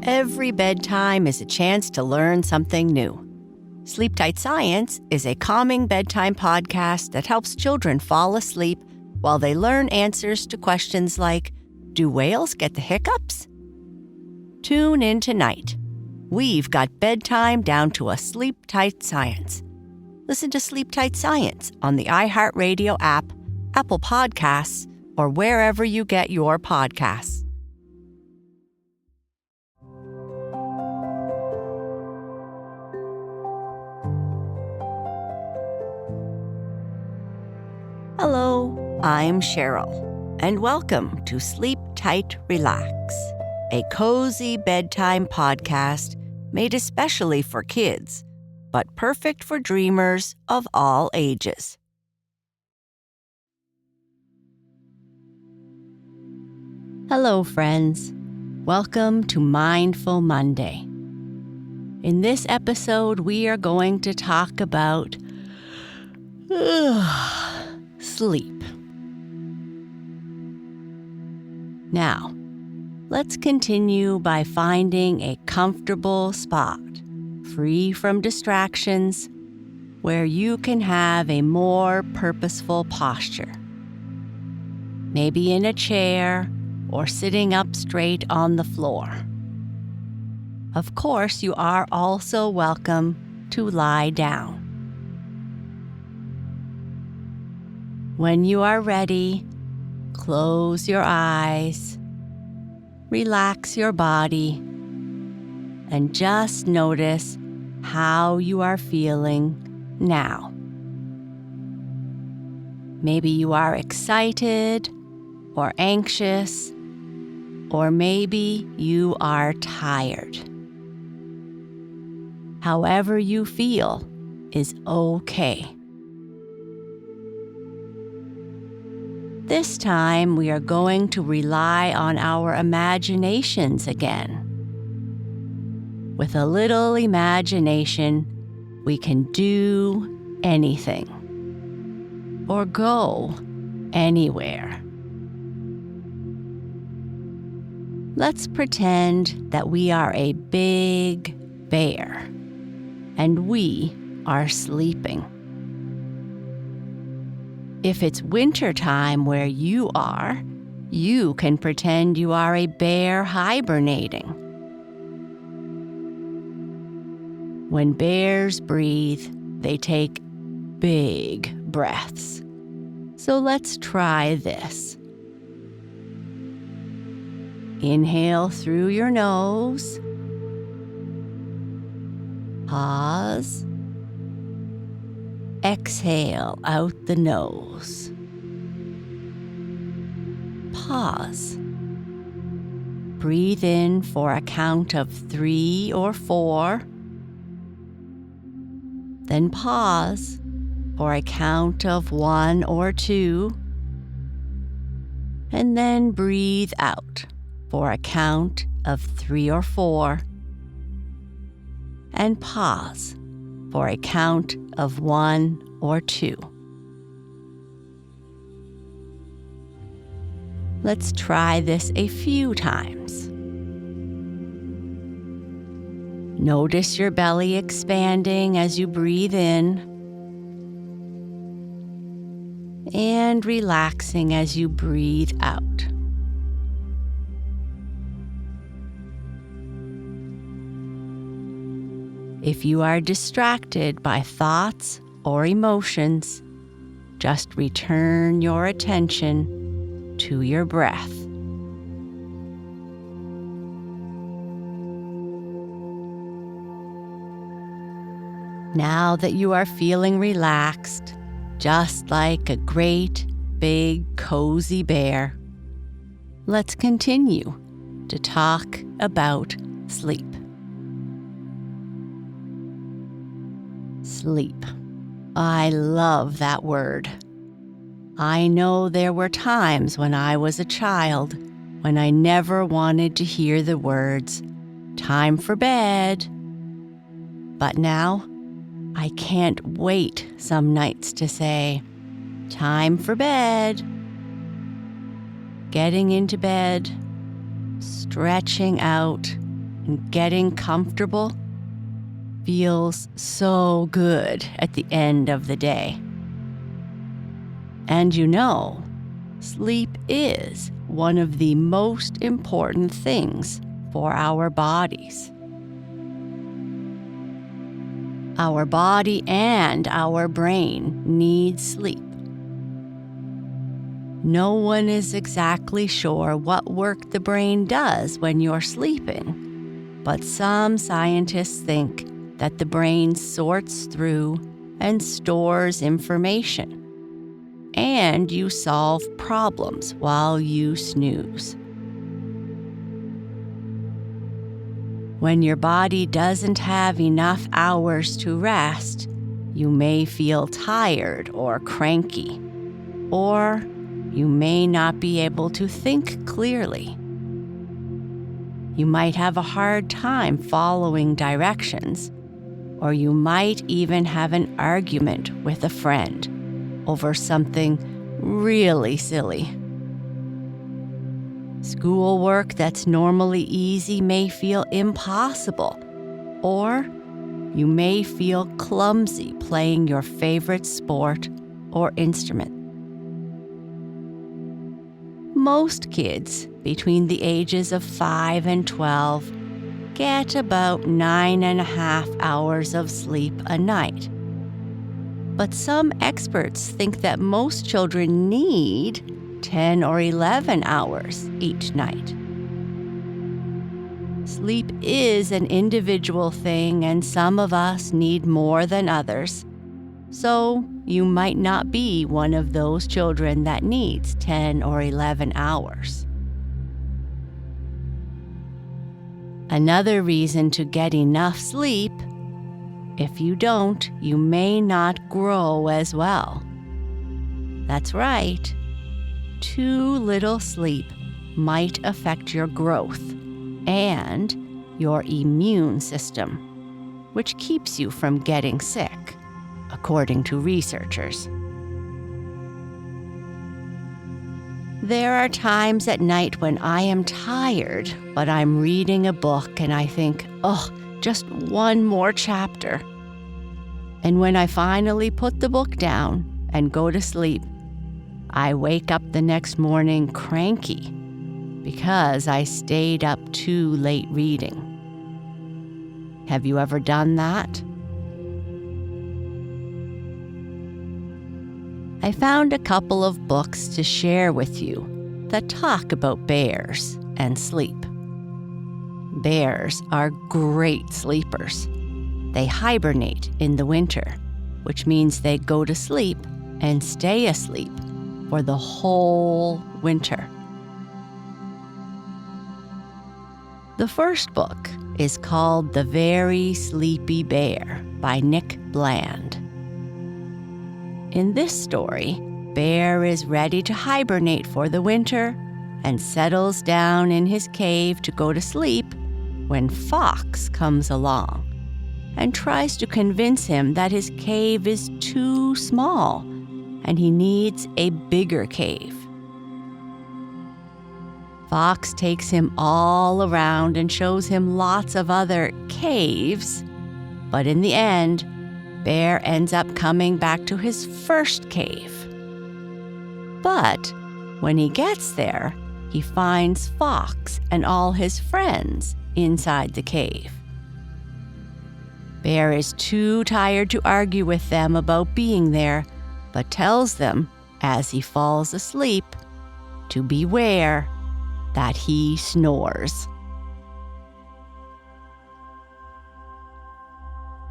Every bedtime is a chance to learn something new. Sleep Tight Science is a calming bedtime podcast that helps children fall asleep while they learn answers to questions like, do whales get the hiccups? Tune in tonight. We've got bedtime down to a sleep tight science. Listen to Sleep Tight Science on the iHeartRadio app, Apple Podcasts, or wherever you get your podcasts. Hello, I'm Sheryl, and welcome to Sleep Tight Relax, a cozy bedtime podcast made especially for kids, but perfect for dreamers of all ages. Hello, friends. Welcome to Mindful Monday. In this episode, we are going to talk about sleep. Now, let's continue by finding a comfortable spot, free from distractions, where you can have a more purposeful posture. Maybe in a chair or sitting up straight on the floor. Of course, you are also welcome to lie down. When you are ready, close your eyes, relax your body, and just notice how you are feeling now. Maybe you are excited or anxious, or maybe you are tired. However you feel is okay. This time, we are going to rely on our imaginations again. With a little imagination, we can do anything or go anywhere. Let's pretend that we are a big bear and we are sleeping. If it's wintertime where you are, you can pretend you are a bear hibernating. When bears breathe, they take big breaths. So let's try this. Inhale through your nose. Pause. Exhale out the nose. Pause. Breathe in for a count of 3 or 4. Then pause for a count of 1 or 2. And then breathe out for a count of 3 or 4. And pause for a count of 1 or 2. Let's try this a few times. Notice your belly expanding as you breathe in and relaxing as you breathe out. If you are distracted by thoughts or emotions, just return your attention to your breath. Now that you are feeling relaxed, just like a great, big, cozy bear, let's continue to talk about sleep. Sleep. I love that word. I know there were times when I was a child when I never wanted to hear the words, "Time for bed." But now, I can't wait some nights to say, "Time for bed." Getting into bed, stretching out, and getting comfortable feels so good at the end of the day. And sleep is one of the most important things for our bodies. Our body and our brain need sleep. No one is exactly sure what work the brain does when you're sleeping, but some scientists think that the brain sorts through and stores information, and you solve problems while you snooze. When your body doesn't have enough hours to rest, you may feel tired or cranky, or you may not be able to think clearly. You might have a hard time following directions, or you might even have an argument with a friend over something really silly. Schoolwork that's normally easy may feel impossible, or you may feel clumsy playing your favorite sport or instrument. Most kids between the ages of 5 and 12 get about 9.5 hours of sleep a night. But some experts think that most children need 10 or 11 hours each night. Sleep is an individual thing, and some of us need more than others. So you might not be one of those children that needs 10 or 11 hours. Another reason to get enough sleep: if you don't, you may not grow as well. That's right. Too little sleep might affect your growth and your immune system, which keeps you from getting sick, according to researchers. There are times at night when I am tired, but I'm reading a book and I think, just one more chapter. And when I finally put the book down and go to sleep, I wake up the next morning cranky because I stayed up too late reading. Have you ever done that? I found a couple of books to share with you that talk about bears and sleep. Bears are great sleepers. They hibernate in the winter, which means they go to sleep and stay asleep for the whole winter. The first book is called The Very Sleepy Bear by Nick Bland. In this story, Bear is ready to hibernate for the winter and settles down in his cave to go to sleep when Fox comes along and tries to convince him that his cave is too small and he needs a bigger cave. Fox takes him all around and shows him lots of other caves, but in the end, Bear ends up coming back to his first cave. But when he gets there, he finds Fox and all his friends inside the cave. Bear is too tired to argue with them about being there, but tells them, as he falls asleep, to beware that he snores.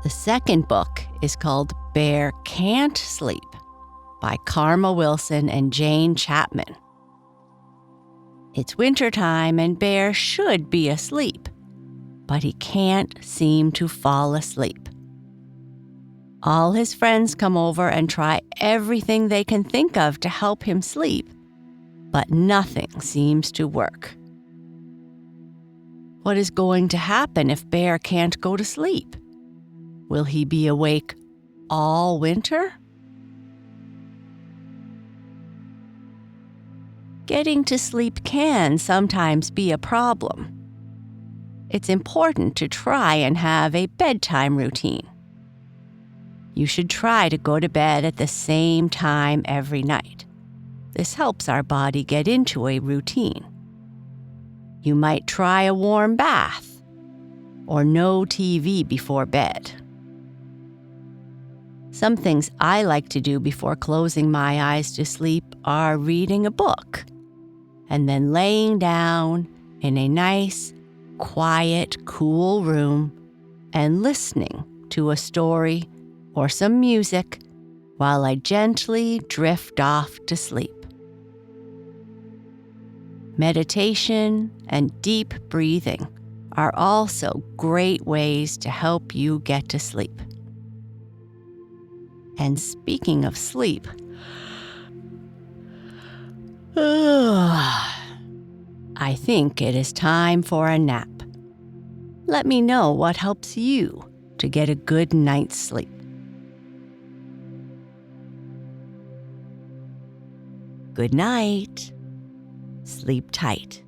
The second book is called Bear Can't Sleep by Karma Wilson and Jane Chapman. It's wintertime and Bear should be asleep, but he can't seem to fall asleep. All his friends come over and try everything they can think of to help him sleep, but nothing seems to work. What is going to happen if Bear can't go to sleep? Will he be awake all winter? Getting to sleep can sometimes be a problem. it's important to try and have a bedtime routine. You should try to go to bed at the same time every night. This helps our body get into a routine. You might try a warm bath or no TV before bed. Some things I like to do before closing my eyes to sleep are reading a book and then laying down in a nice, quiet, cool room and listening to a story or some music while I gently drift off to sleep. Meditation and deep breathing are also great ways to help you get to sleep. And speaking of sleep, I think it is time for a nap. Let me know what helps you to get a good night's sleep. Good night. Sleep tight.